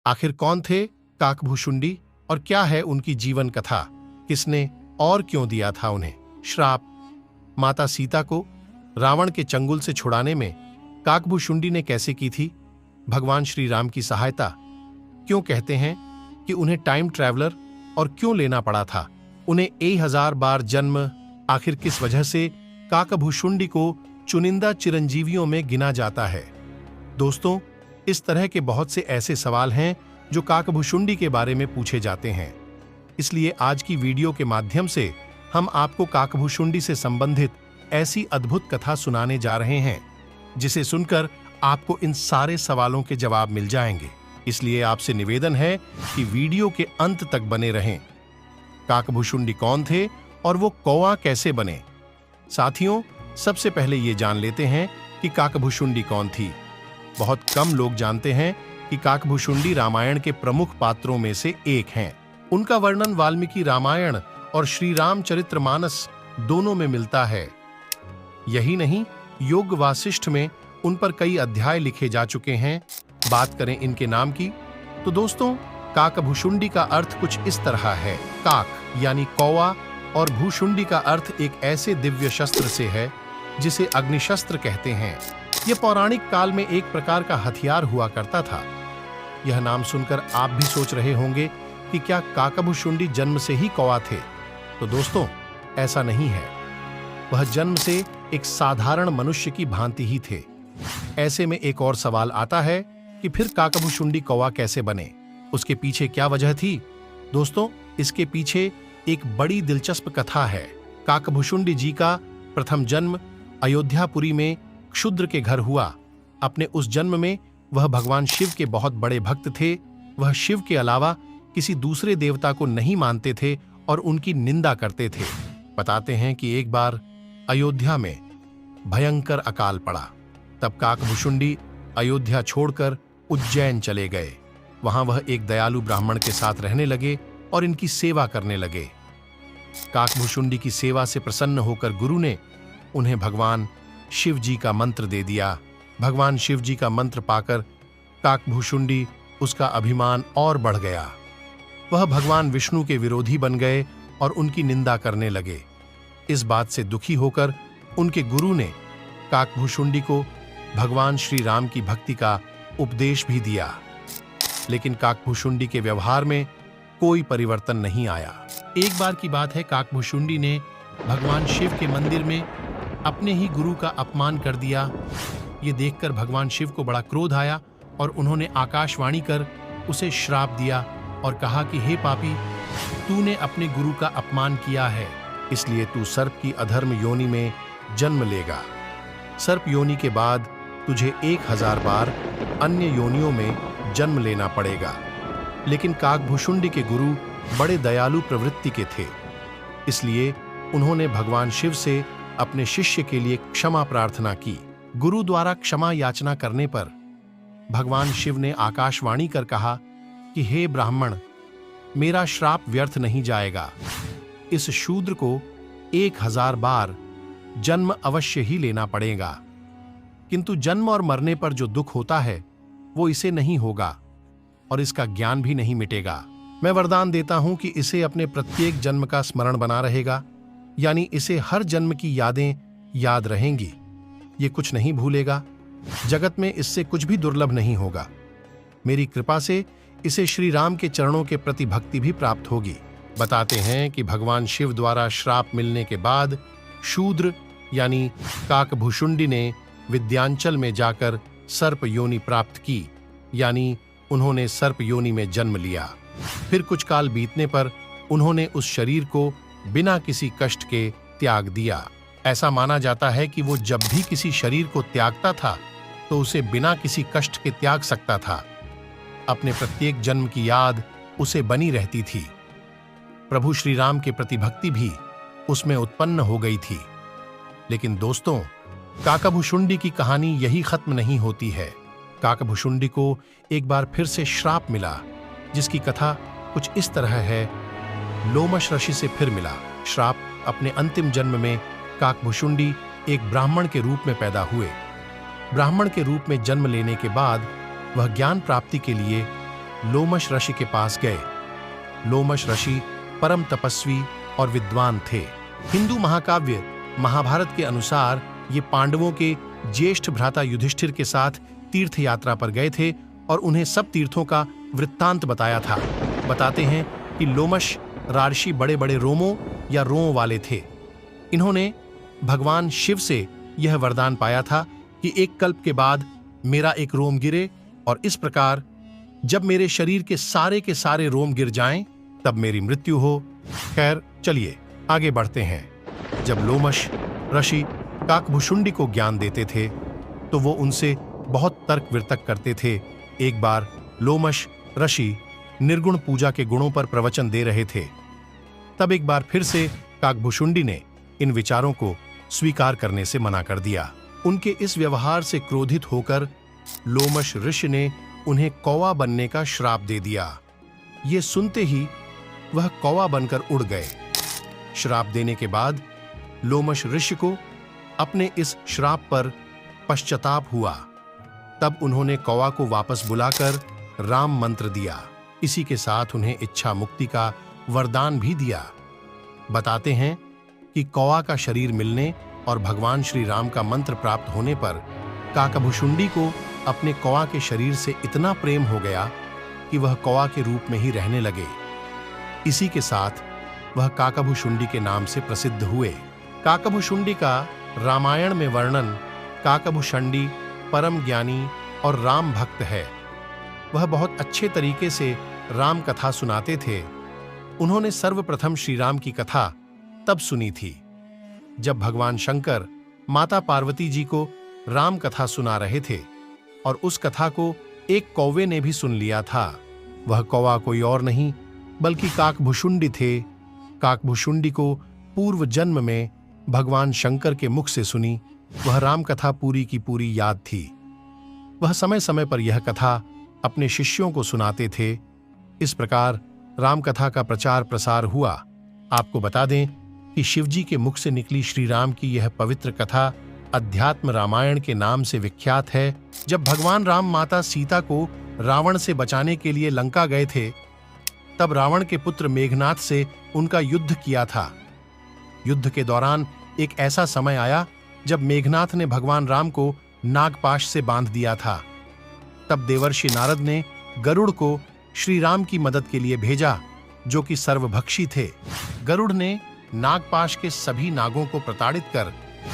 आखिर कौन थे काकभूषुंडी और क्या है उनकी जीवन कथा? किसने और क्यों दिया था उन्हें श्राप? माता सीता को रावण के चंगुल से छुड़ाने में काकभूषुंडी ने कैसे की थी भगवान श्री राम की सहायता? क्यों कहते हैं कि उन्हें टाइम ट्रैवलर और क्यों लेना पड़ा था? उन्हें 1000 बार जन्म आखिर किस वजह से काकभूषुंडी को चुनिंदा चिरंजीवियों में गिना जाता है? दोस्तों, इस तरह के बहुत से ऐसे सवाल हैं जो काकभूषुंडी के बारे में पूछे जाते हैं। इसलिए आज की वीडियो के माध्यम से हम आपको काकभूषुंडी से संबंधित ऐसी अद्भुत कथा सुनाने जा रहे हैं जिसे सुनकर आपको इन सारे सवालों के जवाब मिल जाएंगे। इसलिए आपसे निवेदन है कि वीडियो के अंत तक बने रहें। काकभूषुंडी कौन थे और वो कौवा कैसे बने? साथियों, सबसे पहले ये जान लेते हैं कि काकभूषुंडी कौन थी। बहुत कम लोग जानते हैं कि काकभूषुंडी रामायण के प्रमुख पात्रों में से एक हैं। उनका वर्णन वाल्मीकि रामायण और श्री रामचरितमानस दोनों में मिलता है। यही नहीं, योग वासिष्ठ में उन पर कई अध्याय लिखे जा चुके हैं। बात करें इनके नाम की तो दोस्तों, काकभूषुंडी का अर्थ कुछ इस तरह है। काक यानी कौवा और भूषुंडी का अर्थ एक ऐसे दिव्य शस्त्र से है जिसे अग्निशस्त्र कहते हैं। यह पौराणिक काल में एक प्रकार का हथियार हुआ करता था। यह नाम सुनकर आप भी सोच रहे होंगे कि क्या काकभूषुंडी जन्म से ही कौवा थे? तो दोस्तों, ऐसा नहीं है। वह जन्म से एक साधारण मनुष्य की भांति ही थे। ऐसे में एक और सवाल आता है कि फिर काकभूषुंडी कौवा कैसे बने? उसके पीछे क्या वजह थी? दोस्तों, इसके पीछे एक बड़ी दिलचस्प कथा है। काकभूषुंडी जी का प्रथम जन्म अयोध्यापुरी में क्षुद्र के घर हुआ। अपने उस जन्म में वह भगवान शिव के बहुत बड़े भक्त थे। वह शिव के अलावा किसी दूसरे देवता को नहीं मानते थे और उनकी निंदा करते थे। बताते हैं कि एक बार अयोध्या में भयंकर अकाल पड़ा। तब काकभूषुंडी अयोध्या छोड़कर उज्जैन चले गए। वहां वह एक दयालु ब्राह्मण के साथ रहने लगे और इनकी सेवा करने लगे। काकभूषुंडी की सेवा से प्रसन्न होकर गुरु ने उन्हें भगवान शिव जी का मंत्र दे दिया। भगवान शिव जी का मंत्र पाकर काकभूषुंडी उसका अभिमान और बढ़ गया। वह भगवान विष्णु के विरोधी बन गए और उनकी निंदा करने लगे। इस बात से दुखी होकर उनके गुरु ने काकभूषुंडी को भगवान श्री राम की भक्ति का उपदेश भी दिया। लेकिन काकभूषुंडी के व्यवहार में कोई परिवर्तन नहीं आया। एक बार की बात है, काकभूषुंडी ने भगवान शिव के मंदिर में अपने ही गुरु का अपमान कर दिया। ये देखकर भगवान शिव को बड़ा क्रोध आया और उन्होंने आकाशवाणी कर उसे श्राप दिया और कहा कि हे पापी, तूने अपने गुरु का अपमान किया है, इसलिए तू सर्प की अधर्म योनि में जन्म लेगा। सर्प योनि के बाद तुझे 1000 बार अन्य योनियों में जन्म लेना पड़ेगा। लेकिन काकभूषुंडी के गुरु बड़े दयालु प्रवृत्ति के थे, इसलिए उन्होंने भगवान शिव से अपने शिष्य के लिए क्षमा प्रार्थना की। गुरु द्वारा क्षमा याचना करने पर भगवान शिव ने आकाशवाणी कर कहा कि हे ब्राह्मण, मेरा श्राप व्यर्थ नहीं जाएगा। इस शूद्र को 1000 बार जन्म अवश्य ही लेना पड़ेगा, किंतु जन्म और मरने पर जो दुख होता है वो इसे नहीं होगा और इसका ज्ञान भी नहीं मिटेगा। मैं वरदान देता हूं कि इसे अपने प्रत्येक जन्म का स्मरण बना रहेगा, यानी इसे हर जन्म की यादें याद रहेंगी। ये कुछ नहीं भूलेगा। जगत में इससे कुछ भी दुर्लभ नहीं होगा। मेरी कृपा से इसे श्री राम के चरणों के प्रति भक्ति भी प्राप्त होगी। बताते हैं कि भगवान शिव द्वारा श्राप मिलने के बाद शूद्र यानी काकभूषुंडी ने विद्यांचल में जाकर सर्प योनि प्राप्त की, यानी उन्होंने सर्प योनि में जन्म लिया। फिर कुछ काल बीतने पर उन्होंने उस शरीर को बिना किसी कष्ट के त्याग दिया। ऐसा माना जाता है कि वो जब भी किसी शरीर को त्यागता था तो उसे बिना किसी कष्ट के त्याग सकता था। अपने प्रत्येक जन्म की याद उसे बनी रहती थी। प्रभु श्री राम के प्रति भक्ति भी उसमें उत्पन्न हो गई थी। लेकिन दोस्तों, काकभूषुंडी की कहानी यही खत्म नहीं होती है। काकभूषुंडी को एक बार फिर से श्राप मिला, जिसकी कथा कुछ इस तरह है। लोमश ऋषि से फिर मिला श्राप। अपने अंतिम जन्म में काकभूषुंडी एक ब्राह्मण के रूप में पैदा हुए। ब्राह्मण के रूप में जन्म लेने के बाद वह ज्ञान प्राप्ति के लिए लोमश ऋषि के पास गए। लोमश ऋषि परम तपस्वी और विद्वान थे। हिंदू महाकाव्य महाभारत के अनुसार ये पांडवों के ज्येष्ठ भ्राता युधिष्ठिर के साथ तीर्थ यात्रा पर गए थे और उन्हें सब तीर्थों का वृत्तांत बताया था। बताते हैं कि लोमश रार्षि बड़े बड़े रोमों या रों वाले थे। इन्होंने भगवान शिव से यह वरदान पाया था कि एक कल्प के बाद मेरा एक रोम गिरे, और इस प्रकार जब मेरे शरीर के सारे रोम गिर जाएं, तब मेरी मृत्यु हो। खैर, चलिए आगे बढ़ते हैं। जब लोमश ऋषि काकभुशुंडी को ज्ञान देते थे तो वो उनसे बहुत तर्क वितर्क करते थे। एक बार लोमश ऋषि निर्गुण पूजा के गुणों पर प्रवचन दे रहे थे। तब एक बार फिर से काकभुशुंडी ने इन विचारों को स्वीकार करने से मना कर दिया। उनके इस व्यवहार से क्रोधित होकर लोमश ऋषि ने उन्हें कौवा बनने का श्राप दे दिया। ये सुनते ही वह कौवा बनकर उड़ गए। श्राप देने के बाद लोमश ऋषि को अपने इस श्राप पर पश्चाताप हुआ। तब उन्होंने कौवा को वापस बुलाकर राम मंत्र दिया। इसी के साथ उन्हें इच्छा मुक्ति का वरदान भी दिया। बताते हैं कि कौवा का शरीर मिलने और भगवान श्री राम का मंत्र प्राप्त होने पर काकभुशुंडी को अपने कौवा के शरीर से इतना प्रेम हो गया कि वह कौवा के रूप में ही रहने लगे। इसी के साथ वह काकभुशुंडी के नाम से प्रसिद्ध हुए। काकभुशुंडी का रामायण में वर्णन काकभुशुंडी परम ज्ञानी और राम भक्त है। वह बहुत अच्छे तरीके से राम कथा सुनाते थे। उन्होंने सर्वप्रथम श्री राम की कथा तब सुनी थी जब भगवान शंकर माता पार्वती जी को राम कथा सुना रहे थे, और उस कथा को एक कौवे ने भी सुन लिया था। वह कौवा कोई और नहीं बल्कि काकभुशुंडी थे। काकभुशुंडी को पूर्व जन्म में भगवान शंकर के मुख से सुनी वह राम कथा पूरी की पूरी याद थी। वह समय समय पर यह कथा अपने शिष्यों को सुनाते थे। इस प्रकार राम कथा का प्रचार प्रसार हुआ। आपको बता दें कि शिवजी के मुख से निकली श्री राम की यह पवित्र कथा अध्यात्म रामायण के नाम से विख्यात है। जब भगवान राम माता सीता को रावण से बचाने के लिए लंका गए थे, तब रावण के पुत्र मेघनाथ से उनका युद्ध किया था। युद्ध के दौरान एक ऐसा समय आया जब मेघनाथ ने भगवान राम को नागपाश से बांध दिया था। तब देवर्षि नारद ने गरुड़ को श्री राम की मदद के लिए भेजा, जो कि सर्वभक्षी थे। गरुड़ ने नागपाश के सभी नागों को प्रताड़ित कर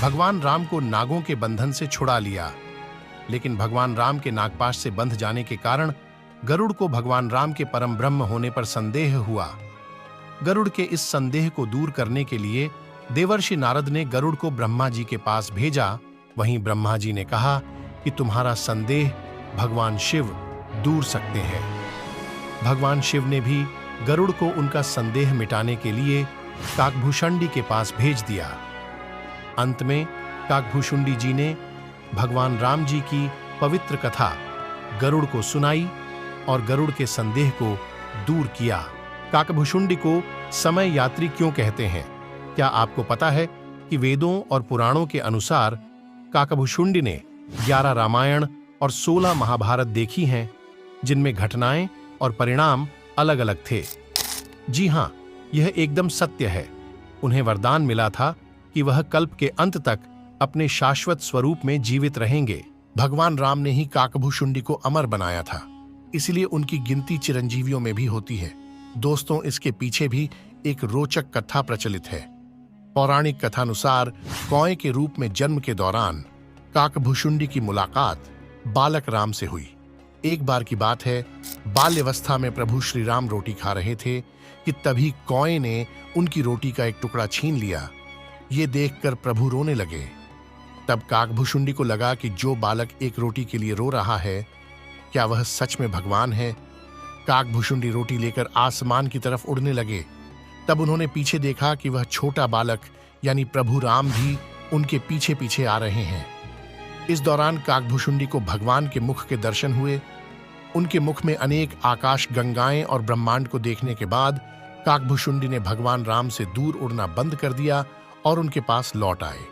भगवान राम को नागों के बंधन से छुड़ा लिया। लेकिन भगवान राम के नागपाश से बंध जाने के कारण गरुड़ को भगवान राम के परम ब्रह्म होने पर संदेह हुआ। गरुड़ के इस संदेह को दूर करने के लिए देवर्षि नारद ने गरुड़ को ब्रह्मा जी के पास भेजा। वहीं ब्रह्मा जी ने कहा कि तुम्हारा संदेह भगवान शिव दूर सकते हैं। भगवान शिव ने भी गरुड़ को उनका संदेह मिटाने के लिए काकभुशुंडी के पास भेज दिया। अंत में काकभुशुंडी जी ने भगवान राम जी की पवित्र कथा गरुड़ को सुनाई और गरुड़ के संदेह को दूर किया। काकभुशुंडी को समय यात्री क्यों कहते हैं? क्या आपको पता है कि वेदों और पुराणों के अनुसार काकभुशुंडी ने 11 रामायण और 16 महाभारत देखी हैं, जिनमें घटनाएं और परिणाम अलग अलग थे। जी हां, यह एकदम सत्य है। उन्हें वरदान मिला था कि वह कल्प के अंत तक अपने शाश्वत स्वरूप में जीवित रहेंगे। भगवान राम ने ही काकभुशुंडी को अमर बनाया था, इसलिए उनकी गिनती चिरंजीवियों में भी होती है। दोस्तों, इसके पीछे भी एक रोचक कथा प्रचलित है। पौराणिक कथानुसार कौए के रूप में जन्म के दौरान काकभुशुंडी की मुलाकात बालक राम से हुई। एक बार की बात है, बाल्यावस्था में प्रभु श्री राम रोटी खा रहे थे कि तभी कौए ने उनकी रोटी का एक टुकड़ा छीन लिया। ये देखकर प्रभु रोने लगे। तब काकभुशुंडी को लगा कि जो बालक एक रोटी के लिए रो रहा है, क्या वह सच में भगवान है? काकभुशुंडी रोटी लेकर आसमान की तरफ उड़ने लगे। तब उन्होंने पीछे देखा कि वह छोटा बालक यानी प्रभु राम भी उनके पीछे पीछे आ रहे हैं। इस दौरान काकभुशुंडी को भगवान के मुख के दर्शन हुए। उनके मुख में अनेक आकाश गंगाएं और ब्रह्मांड को देखने के बाद काकभुशुंडी ने भगवान राम से दूर उड़ना बंद कर दिया और उनके पास लौट आए।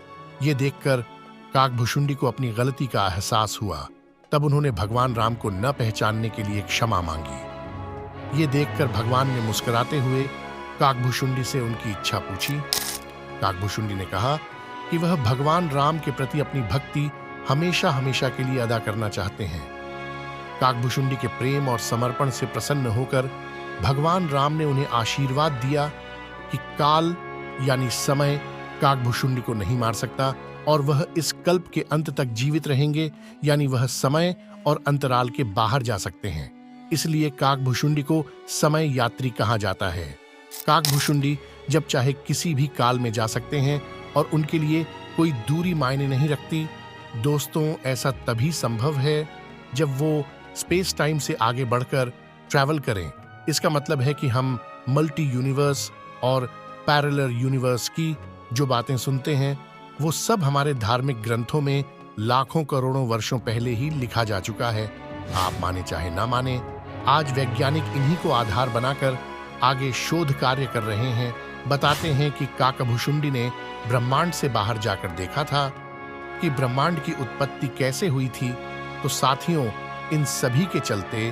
ये देखकर काकभुशुंडी को अपनी गलती का एहसास हुआ। तब उन्होंने भगवान राम को न पहचानने के लिए क्षमा मांगी। ये देखकर भगवान ने मुस्कुराते हुए काकभुशुंडी से उनकी इच्छा पूछी। काकभुशुंडी ने कहा कि वह भगवान राम के प्रति अपनी भक्ति हमेशा हमेशा के लिए अदा करना चाहते हैं। काकभुशुंडी के प्रेम और समर्पण से प्रसन्न होकर भगवान राम ने उन्हें आशीर्वाद दिया कि काल यानी समय काकभुशुंडी को नहीं मार सकता और वह इस कल्प के अंत तक जीवित रहेंगे, यानी वह समय और अंतराल के बाहर जा सकते हैं। इसलिए काकभुशुंडी को समय यात्री कहा जाता है। काकभुशुंडी जब चाहे किसी भी काल में जा सकते हैं और उनके लिए कोई दूरी मायने नहीं रखती। दोस्तों, ऐसा तभी संभव है जब वो स्पेस टाइम से आगे बढ़कर ट्रैवल करें। इसका मतलब है कि हम मल्टी यूनिवर्स और पैरेलल यूनिवर्स की जो बातें सुनते हैं वो सब हमारे धार्मिक ग्रंथों में लाखों करोड़ों वर्षों पहले ही लिखा जा चुका है। आप माने चाहे ना माने, आज वैज्ञानिक इन्हीं को आधार बनाकर आगे शोध कार्य कर रहे हैं। बताते हैं कि काकभुशुंडी ने ब्रह्मांड से बाहर जाकर देखा था कि ब्रह्मांड की उत्पत्ति कैसे हुई थी। तो साथियों, इन सभी के चलते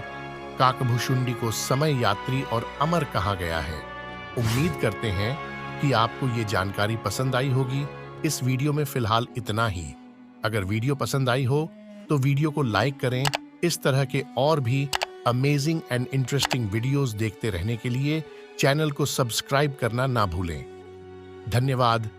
काकभुशुंडी को समय यात्री और अमर कहा गया है। उम्मीद करते हैं कि आपको ये जानकारी पसंद आई होगी। इस वीडियो में फिलहाल इतना ही। अगर वीडियो पसंद आई हो तो वीडियो को लाइक करें। इस तरह के और भी अमेजिंग एंड इंटरेस्टिंग वीडियोस देखते रहने के लिए चैनल को सब्सक्राइब करना ना भूलें। धन्यवाद।